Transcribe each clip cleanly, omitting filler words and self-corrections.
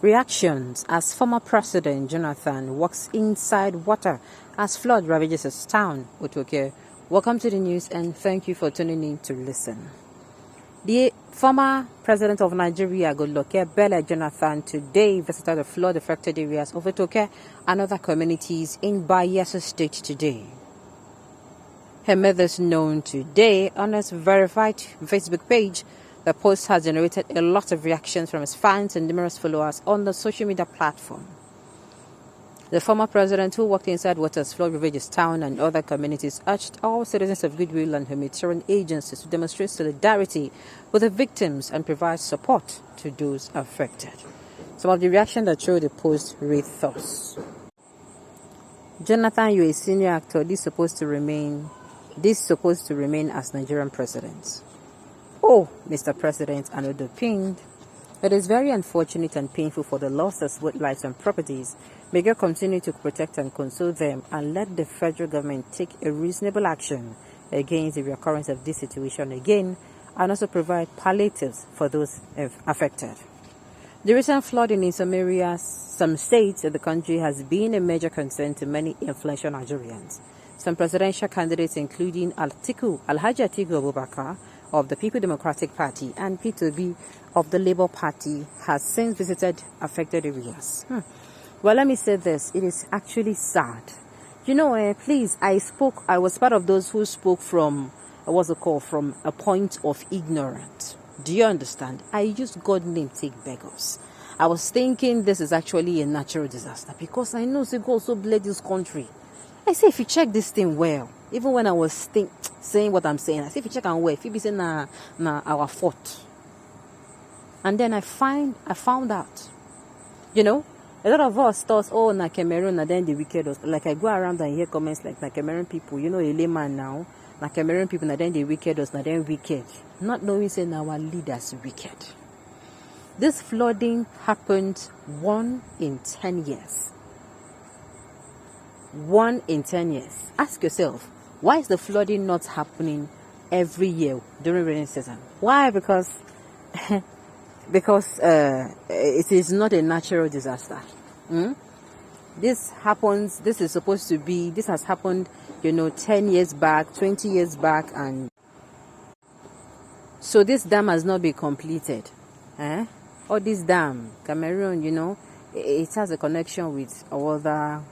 Reactions as former President Jonathan walks inside water as flood ravages his town, Otoke. Welcome to the news and thank you for tuning in to listen. The former President of Nigeria, Goodluck, Jonathan, today visited the flood-affected areas of Otoke and other communities in Bayelsa State today. Her mother's known today on his verified Facebook page. The post has generated a lot of reactions from his fans and numerous followers on the social media platform. The former president, who walked inside waters, flood ravages town and other communities, urged all citizens of goodwill and humanitarian agencies to demonstrate solidarity with the victims and provide support to those affected. Some of the reactions that showed the post read thus. Jonathan, you're a senior actor. This supposed to remain as Nigerian president. Oh, Mr. President, another pinned. It is very unfortunate and painful for the losses of lives and properties. May God continue to protect and console them and let the federal government take a reasonable action against the recurrence of this situation again and also provide palliatives for those affected. The recent flooding in some areas, some states of the country has been a major concern to many influential Nigerians. Some presidential candidates, including Alhaji Atiku Abubakar of the People Democratic Party and P2B of the Labour Party, has since visited affected areas. Well, let me say this. It is actually sad. Please, I was part of those who spoke from a point of ignorance. Do you understand? I used God's name take beggars. I was thinking this is actually a natural disaster because I know God also bled this country. I say, if you check this thing well, even when I was saying what I'm saying, I say, if you check and well, if you be saying na our fault. And then I found out, a lot of us thought, oh, na Cameroon, and then the wicked us. Like I go around and hear comments like, na Cameroon people, a layman now, na Cameroon people, and then the wicked us, na then wicked. Not knowing saying our leaders wicked. This flooding happened 1 in 10 years. 1 in 10 years. Ask yourself, why is the flooding not happening every year during rainy season? Why? Because it is not a natural disaster. This has happened, 10 years back, 20 years back, and so this dam has not been completed. Or this dam, Cameroon, it has a connection with other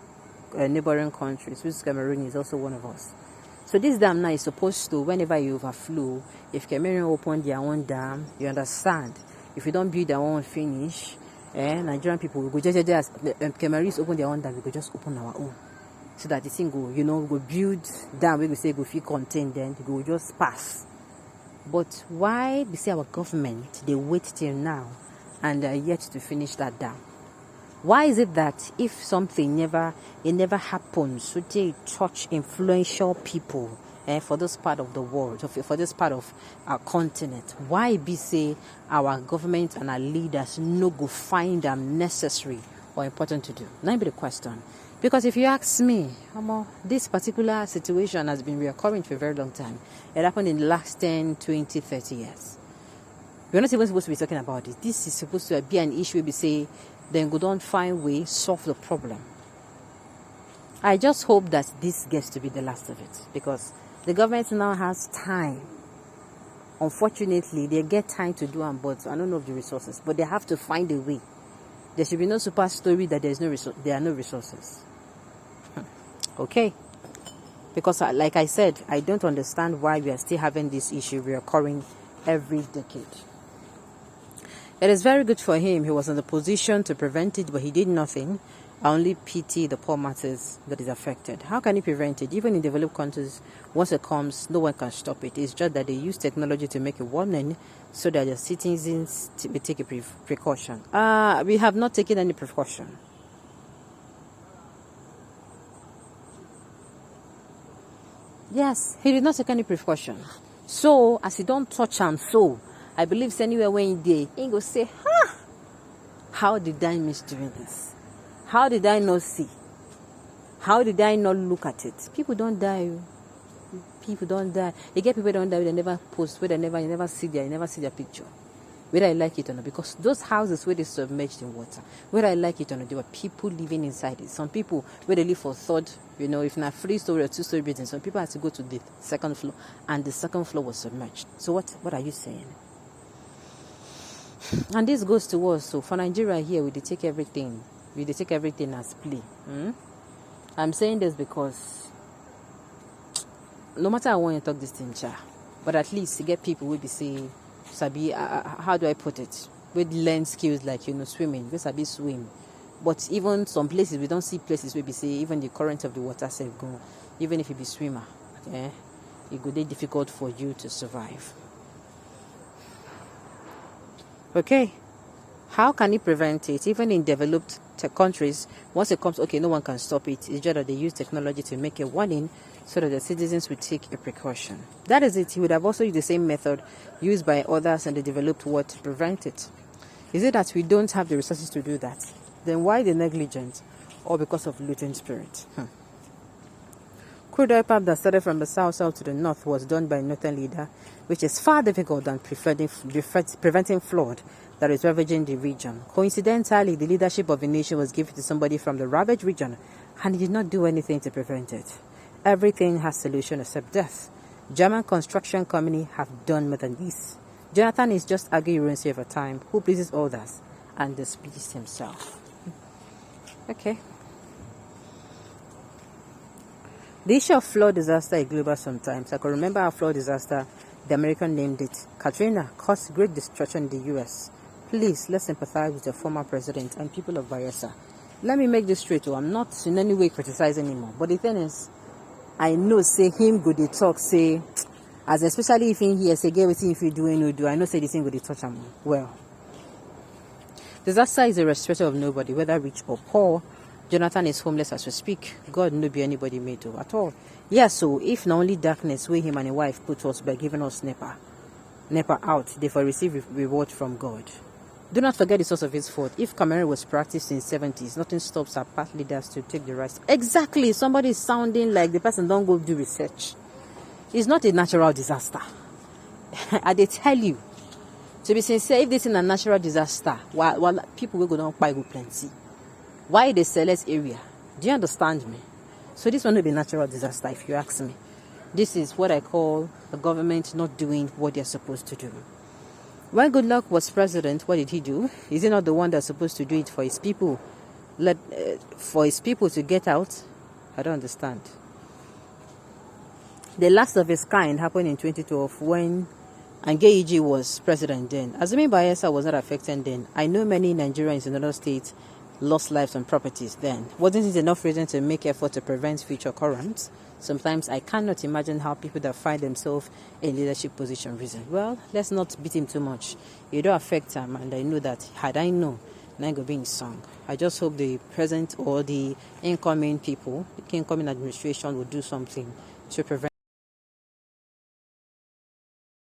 neighboring countries, which Cameroon is also one of us. So this dam now is supposed to, whenever you overflow, if Cameroon open their own dam, you understand, if you don't build their own finish, Nigerian people will go just as Cameroons open their own dam, we could just open our own. So that the thing go, go build dam, we say go feel contained, then it will just pass. But why we say our government, they wait till now and are yet to finish that dam? Why is it that if something never happens, so they touch influential people for this part of the world, for this part of our continent, why be say our government and our leaders no go find them necessary or important to do? That be the question. Because if you ask me, this particular situation has been recurring for a very long time. It happened in the last 10, 20, 30 years. We're not even supposed to be talking about it. This is supposed to be an issue we say, then go don't find way solve the problem. I just hope that this gets to be the last of it, because the government now has time. Unfortunately, they get time to do them, but I don't know of the resources. But they have to find a way. There should be no super story that there are no resources. Okay? Because like I said, I don't understand why we are still having this issue reoccurring every decade. It is very good for him. He was in the position to prevent it, but he did nothing. I only pity the poor masses that is affected. How can he prevent it? Even in developed countries, once it comes, no one can stop it. It's just that they use technology to make a warning so that the citizens will take a precaution. We have not taken any precaution. Yes, he did not take any precaution. So, as he don't touch him, so I believe anywhere when he did, he go say, how did I miss doing this? How did I not see? How did I not look at it? People don't die. People don't die. You get people don't die, they never post, where you never see their picture. whether I like it or not, because those houses where they submerged in water, whether I like it or not, there were people living inside it. Some people where they live for third, if not 3-story or 2-story building, some people had to go to the second floor, and the second floor was submerged. So what are you saying? And this goes to us. So for Nigeria here, we take everything as play. I'm saying this because no matter how I want to talk this thing, but at least to get people will be saying, Sabi, how do I put it? With learn skills like swimming, we Sabi swim. But even some places we don't see places where we say even the current of the water safe go. Even if you be swimmer, it could be difficult for you to survive. Okay, how can you prevent it? Even in developed countries, once it comes, no one can stop it. It's just that they use technology to make a warning so that the citizens will take a precaution. That is it. He would have also used the same method used by others in the developed world to prevent it. Is it that we don't have the resources to do that? Then why the negligence? Or because of looting spirit? Crude oil pipe that started from the south to the north was done by a northern leader, which is far difficult than preventing flood that is ravaging the region. Coincidentally, the leadership of the nation was given to somebody from the ravaged region, and he did not do anything to prevent it. Everything has solution except death. German construction company have done more than this. Jonathan is just arguing over time, who pleases others and displeases himself. Okay. The issue of flood disaster is global sometimes. I can remember a flood disaster, the American named it Katrina, caused great destruction in the US. Please, let's sympathize with the former president and people of Bayelsa. Let me make this straight. I'm not in any way criticizing anymore. But the thing is, I know, say him good they talk, say, as especially if in here, say, get everything if you do and you do. I know, say this thing good they touch him. Well, disaster is a respecter of nobody, whether rich or poor. Jonathan is homeless as we speak. God no be anybody made to at all. Yeah, so if not only darkness where him and his wife put us by giving us NEPA out, they for receive reward from God. Do not forget the source of his fault. If Cameroon was practiced in 70s, nothing stops our past leaders to take the right. Exactly, somebody is sounding like the person don't go do research. It's not a natural disaster. I they tell you. To be sincere, if this is a natural disaster, while people will go down by go plenty. Why the select area? Do you understand me? So this one will be natural disaster if you ask me. This is what I call the government not doing what they're supposed to do. When Goodluck was president, what did he do? Is he not the one that's supposed to do it for his people? For his people to get out? I don't understand. The last of his kind happened in 2012 when Angeiji was president then. Assuming Bayelsa was not affected then, I know many Nigerians in other states lost lives and properties then. Wasn't it enough reason to make effort to prevent future occurrence? Sometimes I cannot imagine how people that find themselves in leadership position reason. Well, let's not beat him too much. You don't affect him, and I know that had I known, I'm going to be in song. I just hope the present or the incoming people, the incoming administration will do something to prevent